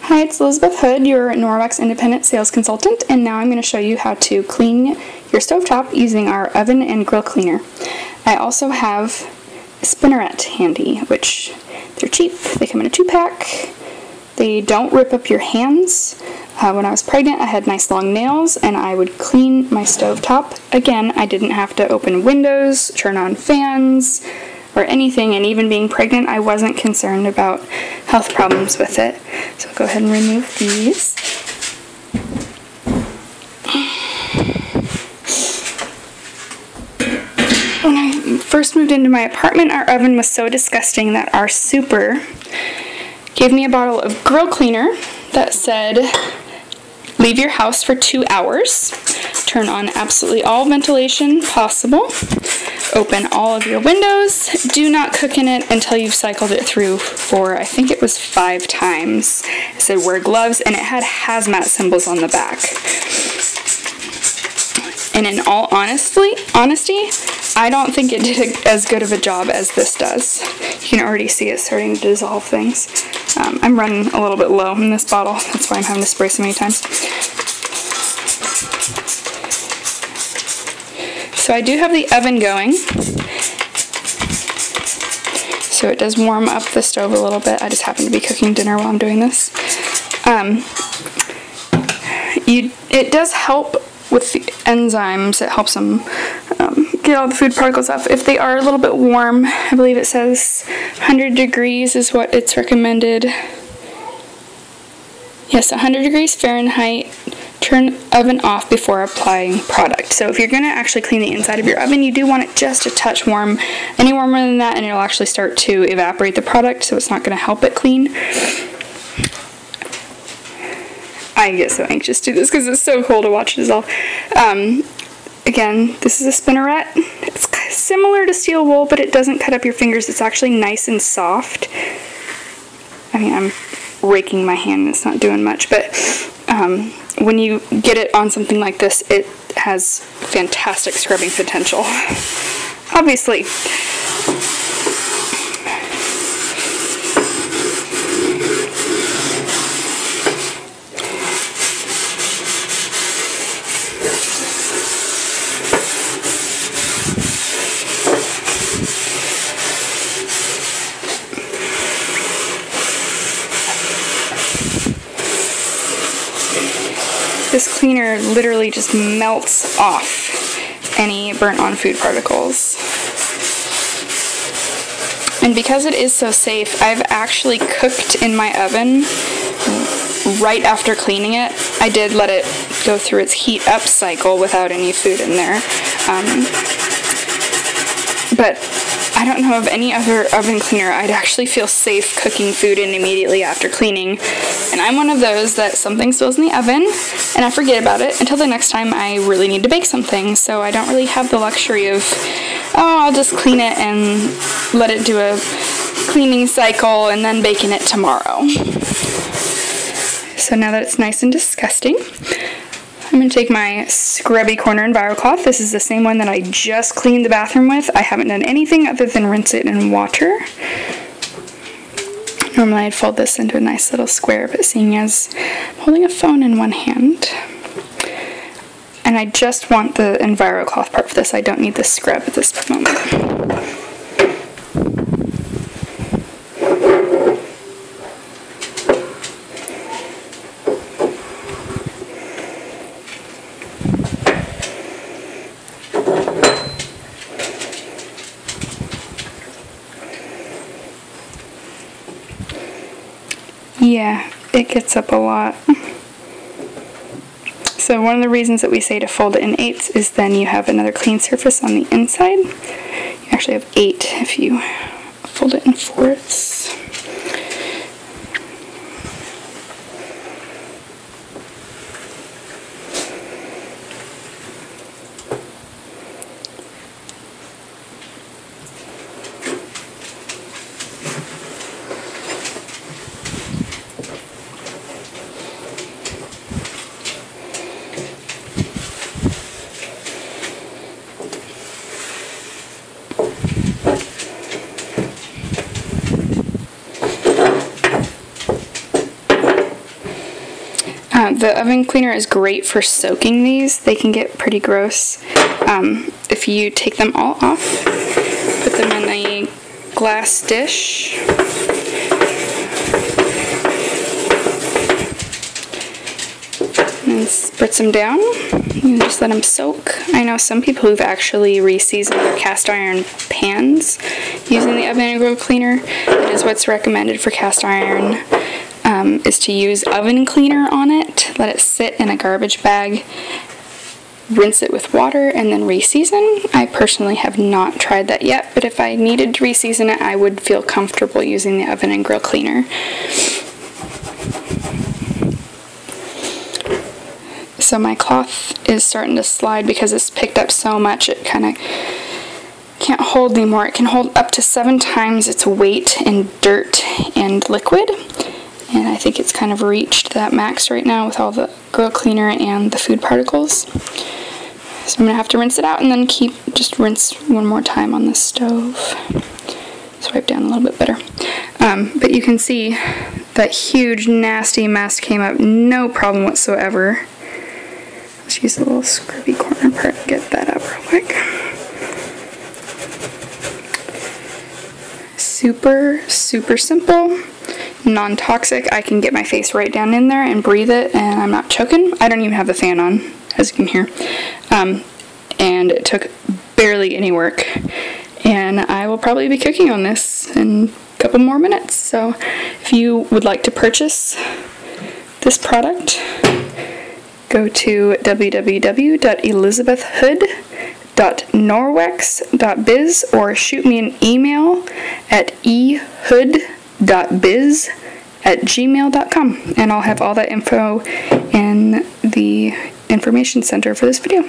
Hi, it's Elizabeth Hood, your Norwex independent sales consultant, and now I'm going to show you how to clean your stovetop using our oven and grill cleaner. I also have a spinneret handy, which they're cheap. They come in a 2-pack. They don't rip up your hands. When I was pregnant, I had nice long nails, and I would clean my stovetop. Again, I didn't have to open windows, turn on fans, or anything, and even being pregnant, I wasn't concerned about health problems with it. So I'll go ahead and remove these. When I first moved into my apartment, our oven was so disgusting that our super gave me a bottle of grill cleaner that said, leave your house for 2 hours, turn on absolutely all ventilation possible, open all of your windows, do not cook in it until you've cycled it through for, I think it was 5 times. It said wear gloves, and it had hazmat symbols on the back. And in all honesty, I don't think it did as good of a job as this does. You can already see it starting to dissolve things. I'm running a little bit low in this bottle. That's why I'm having to spray so many times. So I do have the oven going. So it does warm up the stove a little bit. I just happen to be cooking dinner while I'm doing this. It does help with the enzymes. It helps them get all the food particles off. If they are a little bit warm, I believe it says 100 degrees is what it's recommended. Yes, 100 degrees Fahrenheit. Turn oven off before applying product. So if you're going to actually clean the inside of your oven, you do want it just a touch warm. Any warmer than that and it'll actually start to evaporate the product, so it's not going to help it clean. I get so anxious to do this because it's so cool to watch it dissolve. Again, this is a spinneret. It's similar to steel wool, but it doesn't cut up your fingers. It's actually nice and soft. I mean, I'm raking my hand and it's not doing much, but when you get it on something like this, it has fantastic scrubbing potential. Obviously. This cleaner literally just melts off any burnt on food particles. And because it is so safe, I've actually cooked in my oven right after cleaning it. I did let it go through its heat up cycle without any food in there. But I don't know of any other oven cleaner I'd actually feel safe cooking food in immediately after cleaning. And I'm one of those that something spills in the oven and I forget about it until the next time I really need to bake something. So I don't really have the luxury of, oh, I'll just clean it and let it do a cleaning cycle and then baking it tomorrow. So now that it's nice and disgusting, I'm going to take my scrubby corner EnviroCloth. This is the same one that I just cleaned the bathroom with. I haven't done anything other than rinse it in water. Normally I'd fold this into a nice little square, but seeing as I'm holding a phone in one hand, and I just want the EnviroCloth part for this, I don't need the scrub at this moment. Yeah, it gets up a lot. So one of the reasons that we say to fold it in 8s is then you have another clean surface on the inside. You actually have 8 if you fold it in 4s. The oven cleaner is great for soaking these. They can get pretty gross. If you take them all off, put them in a glass dish, and spritz them down. You can just let them soak. I know some people who've actually re-seasoned their cast iron pans using the oven and grill cleaner. It is what's recommended for cast iron, is to use oven cleaner on it, let it sit in a garbage bag, rinse it with water, and then re-season. I personally have not tried that yet, but if I needed to re-season it, I would feel comfortable using the oven and grill cleaner. So my cloth is starting to slide because it's picked up so much it kind of can't hold anymore. It can hold up to 7 times its weight in dirt and liquid, and I think it's kind of reached that max right now with all the grill cleaner and the food particles. So I'm going to have to rinse it out and then just rinse one more time on the stove. Swipe down a little bit better. But you can see that huge nasty mess came up, no problem whatsoever. Let's use the little scrubby corner part to get that up real quick. Super, super simple, non-toxic. I can get my face right down in there and breathe it and I'm not choking. I don't even have the fan on, as you can hear. And it took barely any work. And I will probably be cooking on this in a couple more minutes. So if you would like to purchase this product, go to www.elizabethhood.norwex.biz or shoot me an email at ehood.biz@gmail.com, and I'll have all that info in the information center for this video.